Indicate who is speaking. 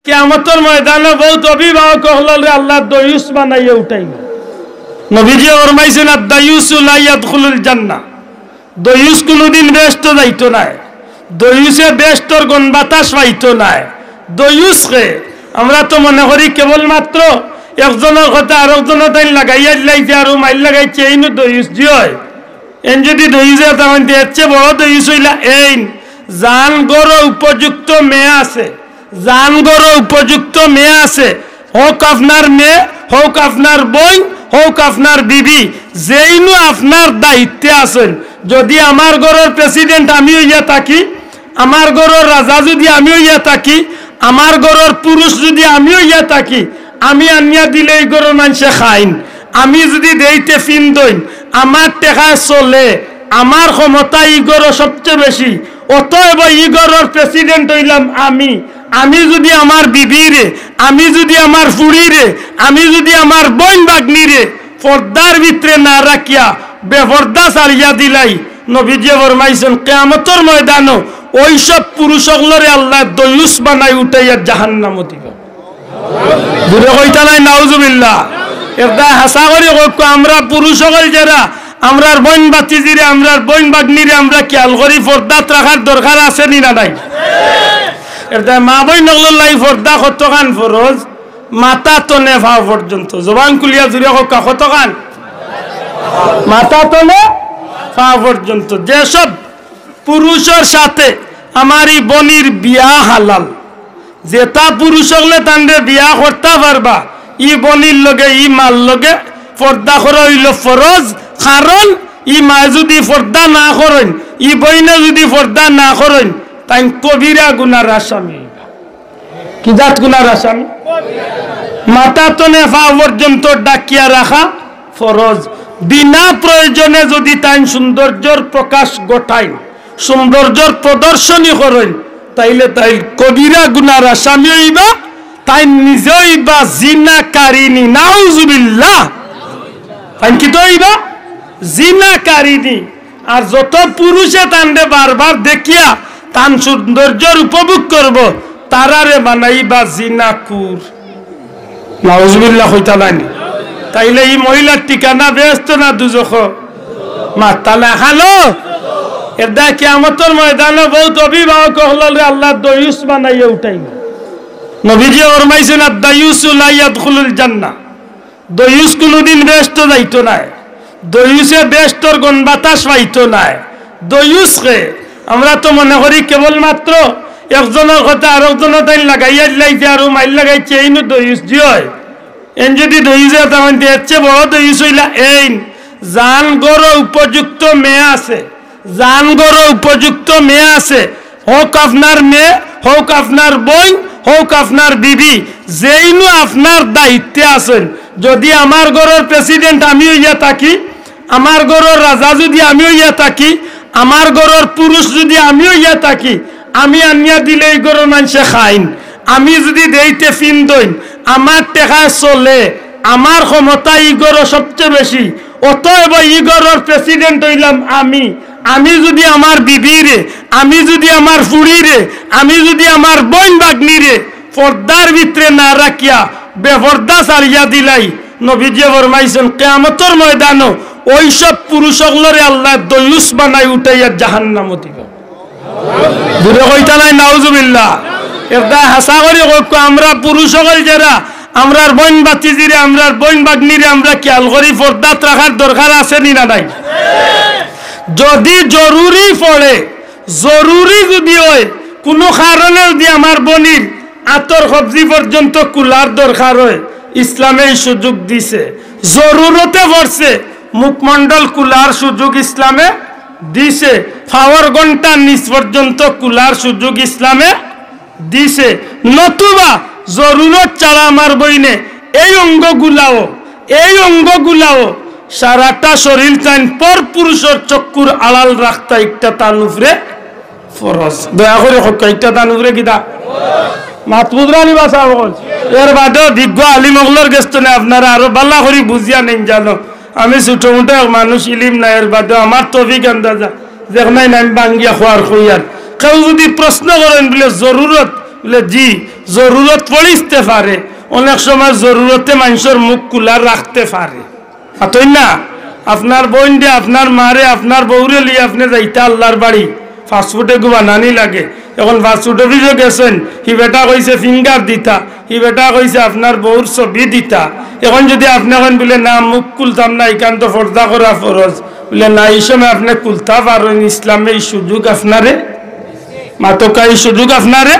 Speaker 1: কিয়ামতের ময়দানে বহুত অভিভাবক হলরে আল্লাহ দয়ুস বানাইয়া উঠাইব। নবীজি ফরমাইছেন আদ-দায়ুসু লা ইয়াদখুলুল জান্নাহ, দয়ুস কোনদিন বেহেশত যাইতো না। দয়ুসে বেহেশতর গন বাতাস পাইতো না। দয়ুসকে আমরা তো মনে করি কেবলমাত্র একজনের কথা আরেকজনের তাই লাগাইয়া দিলাইছে আর মাইল লাগাইছে এই দয়ুস জি হয়। এন যদি দয়ুসে তেমন দিয়েছে বড় দয়ুস হইলা এই জান গড় উপযুক্ত মেয়ে আছে, জান গড় উপযুক্ত মেয়ে আছে, হোক আপনার মেয়ে, হোক আপনার বোন, হোক আপনার বিবি, যেইনু আপনার দায়িত্বে আছেন। যদি আমার ঘরের প্রেসিডেন্ট আমি হইয়া থাকি, আমার ঘরের রাজা যদি আমি হইয়া থাকি, আমার ঘরের পুরুষ যদি আমি হইয়া থাকি, আমি আনিয়া দিলে এই ঘরের মানুষে খাইন। আমি যদি দেইতে ফিন দইন, আমার টেকায় চলে, আমার ক্ষমতা ই ঘরের সবচেয়ে বেশি, অতএব ই ঘরের প্রেসিডেন্ট হইলাম আমি। আমি যদি আমার বিবিরে, আমি যদি আমার ফুড়িরে, আমি যদি আমার বোন বাগনিরে পর্দার ভিতরে না রাখিয়া বেপর্দা ছাড়িয়া দিলাই, নবীজি ফরমাইছেন কিয়ামতের ময়দানে ওই সব পুরুষগুলোরে আল্লাহ দয়ুস বানাই উঠাইয়া জাহান্নামে দিব। দূরে কইতা নাই নাউজুবিল্লাহ। এটা হাসা করে কইক আমরা পুরুষসকল যারা আমরার বোন বাতিজিরে, আমরার বোন বাগনিরে আমরা খেয়াল করি পর্দাত রাখার দরকার আছে নি না নাই? এটা মা বোন নগলের লাই পর্দা কতখান ফরজ? মাথা তনে ভাও পর্যন্ত। জবান কুলিয়া জুড়ে হোকা কতখান? মাথা তনে ভাও পর্যন্ত। যেসব পুরুষের সাথে আমার এই বনির বিয়া হালাল, যেটা পুরুষ হলে তান্ডে বিয়া করতে পারবা, ই বনির লগে ই মাল লগে পর্দা করা হইল ফরজ। কারণ ই মা যদি পর্দা না করেন, ই বইনে যদি পর্দা না করেন, তাই কবিরা গুনার আসামি। কি জাত গুনার আসামি? মাথা তনে পা পর্যন্ত ডাকিয়া রাখা ফরজ। বিনা প্রয়োজনে যদি তাই সৌন্দর্যর প্রকাশ ঘটায়, সৌন্দর্যর প্রদর্শনী করেন, তাইলে তাই কবিরা গুনার আসামি হইবা, তাই নিজে হইবা জিনাকারিনী। নাউজুবিল্লাহ। তাই কি তো হইবা জিনাকারিনী। আর যত পুরুষে তান্ডে বারবার দেখিয়া তান সৌন্দর্যের উপভোগ করব, তারারে বানাইবা জিনাকুর। নাউজুবিল্লাহ হইতা নাই? তাইলে এই মহিলার ঠিকানা ব্যস্ত না দুজখ? মাথা লাগালো এটা কিয়ামতের ময়দানে বহুত অভিভাবক হলরে আল্লাহ দয়ুস বানাইয়া উঠাইব। নবীজি ফরমাইছেন আদ-দায়ুসু লা ইয়াদখুলুল জান্নাহ, দয়ুস কোনদিন বেহেশত যাইতো না। দয়ুসে বেহেশতর গন বাতাস পাইতো না। দয়ুসকে আমরা তো মনে করি কেবলমাত্র একজনের কথা আরেকজনের তাই লাগাইয়া দিলাইছে আর মাইল লাগাইছে এই দয়ুস জি হয়। এন যদি দয়ুসে তেমন দিয়েছে বড় দয়ুস হইলা এই জান গড় উপযুক্ত মেয়ে আছে, জান গড় উপযুক্ত মেয়ে আছে, হোক আপনার মেয়ে, হোক আপনার বোন, হোক আপনার বিবি, যেইনু আপনার দায়িত্বে আছেন। যদি আমার ঘরের প্রেসিডেন্ট আমি হইয়া থাকি, আমার ঘরের রাজা যদি আমি হইয়া থাকি, আমার ঘরের পুরুষ যদি আমি হইয়া থাকি, আমি আনিয়া দিলে এই ঘরের মানুষে খাইন। আমি যদি দেইতে ফিন দইন, আমার টেকায় চলে, আমার ক্ষমতা ই ঘরের সবচেয়ে বেশি, অতএব ই ঘরের প্রেসিডেন্ট হইলাম আমি। আমি যদি আমার বিবিরে, আমি যদি আমার ফুড়িরে, আমি যদি আমার বোন বাগনিরে পর্দার ভিতরে না রাখিয়া বেপর্দা ছাড়িয়া দিলাই, নবীজি ফরমাইছেন কিয়ামতের ময়দানে ওই সব পুরুষগুলোরে আল্লাহ দয়ুস বানাই উঠাইয়া জাহান্নামে দিব। দূরে কইতা নাই নাউজুবিল্লাহ। এটা হাসা করে কইক আমরা পুরুষসকল যারা আমরার বোন বাতিজিরে, আমরার বোন বাগনিরে আমরা খেয়াল করি পর্দাত রাখার দরকার আছে নি না নাই? যদি জরুরি পড়ে, জরুরি যদি হয়, কোনো কারণে যদি আমার বনির আতর সবজি পর্যন্ত কুলার দরকার হয়, ইসলামে এই সুযোগ দিছে। জরুরতে পড়ছে মুখমণ্ডল কুলার সুযোগ ইসলামে দিছে। পাওয়ার ঘন্টা নিচ পর্যন্ত কুলার সুযোগ ইসলামে দিছে। নতুবা জরুরত ছাড়া আমার বইনে এই অঙ্গগুলাও সারাটা শরীর চাইন পর পুরুষের চক্ষুর আড়াল রাখতা একটা তানুফরে ফরজ। দয়া করে একটা তানুফরে কিতা মাতবুদরানি বাসা বল। এর বাদেও দিগ্গ আলিমগলর গেস্ত না আপনারা আরো বাল্লা করে বুঝিয়া নেই জানো। আমি ছোট মোটো মানুষ ইলিম নাই, এর বাদেও আমার তফিক আন্দাজা যেখানে আমি বাঙ্গিয়া খোয়ার খুঁয়ার। কেউ যদি প্রশ্ন করেন বলে জরুরত, বলে জি জরুরত পড়িতে পারে, অনেক সময় জরুরতে মানুষের মুখ খোলা রাখতে পারে। আতই না আপনার বোন দিয়ে আপনার মারে আপনার বউরে লিয়ে আপনি যাইতে আল্লাহর বাড়ি, ফাস্টফুডে গু বানানি লাগে। এখন ফাস্টফুড অফিসে গেছেন, হি বেটা কইছে ফিঙ্গার দিতা, হি বেটা কইছে আপনার বউর ছবি দিতা। এখন যদি আপনি এখন বলে না মুখ খুলতাম না, এখান তো পর্দা করা ফরজ, বলে না এই সময় আপনি খুলতা পারেন, ইসলামে এই সুযোগ আপনারে মাতকা, এই সুযোগ আপনারে